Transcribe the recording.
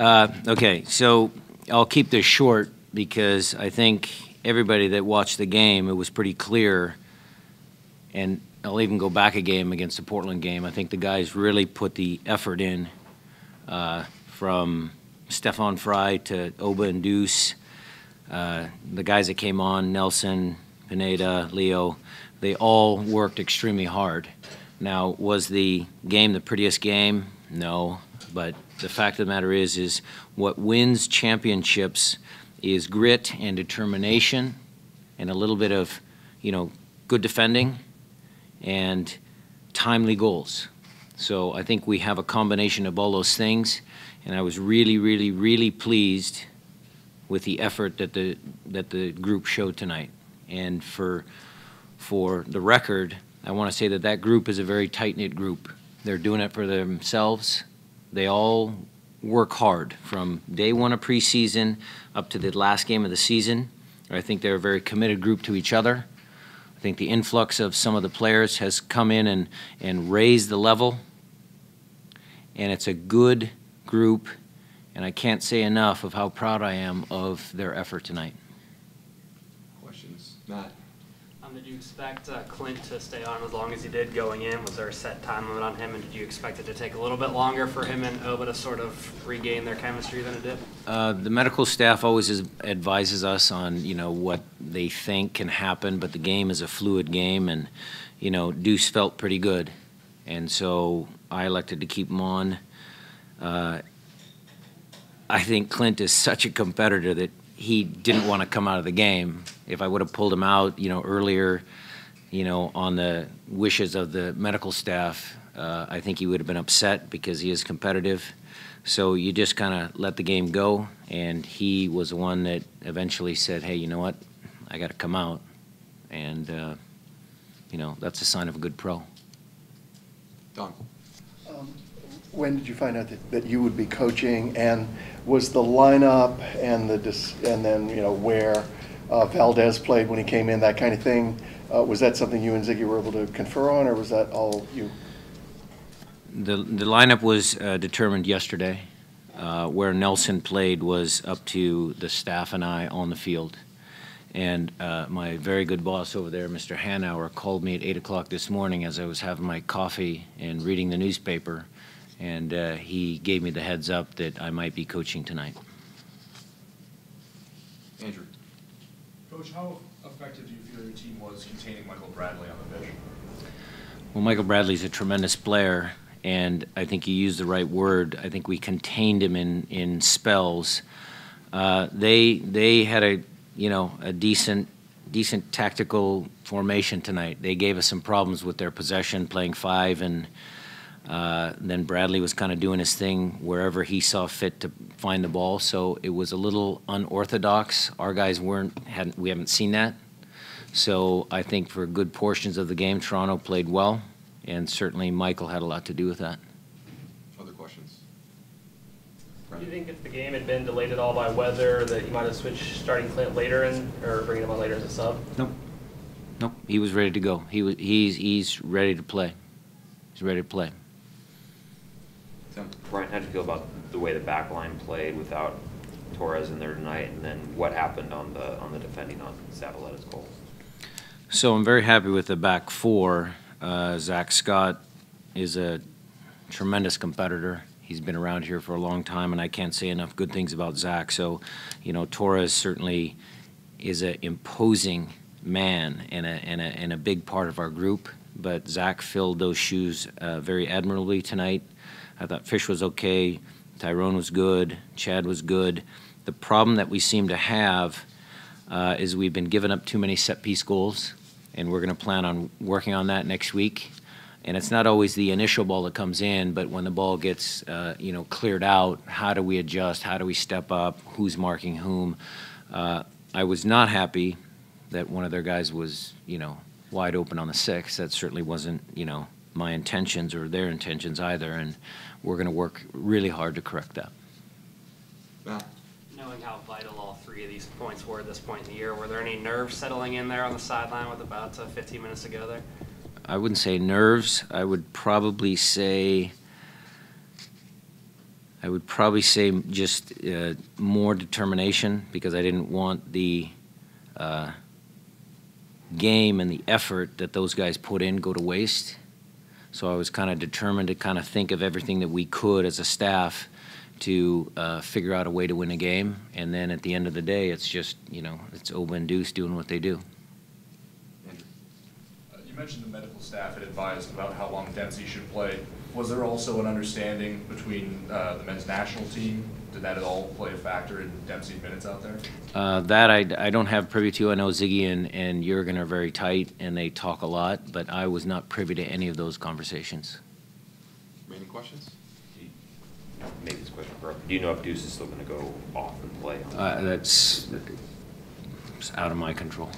Okay, so I'll keep this short because I think everybody that watched the game, it was pretty clear, and I'll even go back a game against the Portland game. I think the guys really put the effort in, from Stefan Fry to Oba and Deuce. The guys that came on, Nelson, Pineda, Leo, they all worked extremely hard. Now, was the game the prettiest game? No, but the fact of the matter is what wins championships is grit and determination and a little bit of, good defending and timely goals. So I think we have a combination of all those things, and I was really, really, really pleased with the effort that the group showed tonight. And for the record, I want to say that group is a very tight-knit group. They're doing it for themselves. They all work hard from day one of preseason up to the last game of the season. I think they're a very committed group to each other. I think the influx of some of the players has come in and raised the level. And it's a good group, and I can't say enough of how proud I am of their effort tonight. Questions? Matt? Did you expect Clint to stay on as long as he did going in? Was there a set time limit on him, and did you expect it to take a little bit longer for him and Oba to sort of regain their chemistry than it did? The medical staff always advises us on, what they think can happen, but the game is a fluid game, and, Deuce felt pretty good, and so I elected to keep him on. I think Clint is such a competitor that he didn't want to come out of the game. If I would have pulled him out, earlier, on the wishes of the medical staff, I think he would have been upset because he is competitive. So you just kind of let the game go, and he was the one that eventually said, hey, you know what, I got to come out. And, that's a sign of a good pro. Don. When did you find out that you would be coaching, and was the lineup and then where Valdez played when he came in, that kind of thing, was that something you and Ziggy were able to confer on, or was that all you? The lineup was determined yesterday. Where Nelson played was up to the staff and I on the field. And my very good boss over there, Mr. Hanauer, called me at 8 o'clock this morning as I was having my coffee and reading the newspaper. And he gave me the heads up that I might be coaching tonight. Andrew. Coach, how effective do you feel your team was containing Michael Bradley on the pitch? Well, Michael Bradley's a tremendous player, and I think you used the right word. I think we contained him in spells. They had a decent tactical formation tonight. They gave us some problems with their possession, playing 5, and then Bradley was kind of doing his thing wherever he saw fit to find the ball. So it was a little unorthodox. Our guys we haven't seen that. So I think for good portions of the game, Toronto played well, and certainly Michael had a lot to do with that. Other questions? Do you think if the game had been delayed at all by weather, that you might have switched starting Clint later or bringing him on later as a sub? Nope. He was ready to go. He's ready to play. He's ready to play. Brian, how did you feel about the way the back line played without Torres in there tonight, and then what happened on the defending on Zavaleta's goal? So I'm very happy with the back 4. Zach Scott is a tremendous competitor. He's been around here for a long time, and I can't say enough good things about Zach. So, Torres certainly is an imposing man and a big part of our group. But Zach filled those shoes very admirably tonight. I thought Fish was okay, Tyrone was good, Chad was good. The problem that we seem to have is we've been giving up too many set-piece goals, and we're going to plan on working on that next week. And it's not always the initial ball that comes in, but when the ball gets cleared out, how do we adjust? How do we step up? Who's marking whom? I was not happy that one of their guys was wide open on the 6th. That certainly wasn't my intentions or their intentions either, and we're going to work really hard to correct that. Matt. Knowing how vital all 3 of these points were at this point in the year, were there any nerves settling in there on the sideline with about 15 minutes to go there? I wouldn't say nerves. I would probably say I would probably say just more determination, because I didn't want the game and the effort that those guys put in go to waste. So I was kind of determined to kind of think of everything that we could as a staff to figure out a way to win a game. And then at the end of the day, it's just, it's Oba and Deuce doing what they do. Andrew. You mentioned the medical staff had advised about how long Dempsey should play. Was there also an understanding between the men's national team? Did that at all play a factor in Dempsey's minutes out there? That I don't have privy to. I know Ziggy and Jurgen are very tight, and they talk a lot, but I was not privy to any of those conversations. Remaining questions? Maybe this question for, do you know if Deuce is still going to go off and play? That's out of my control.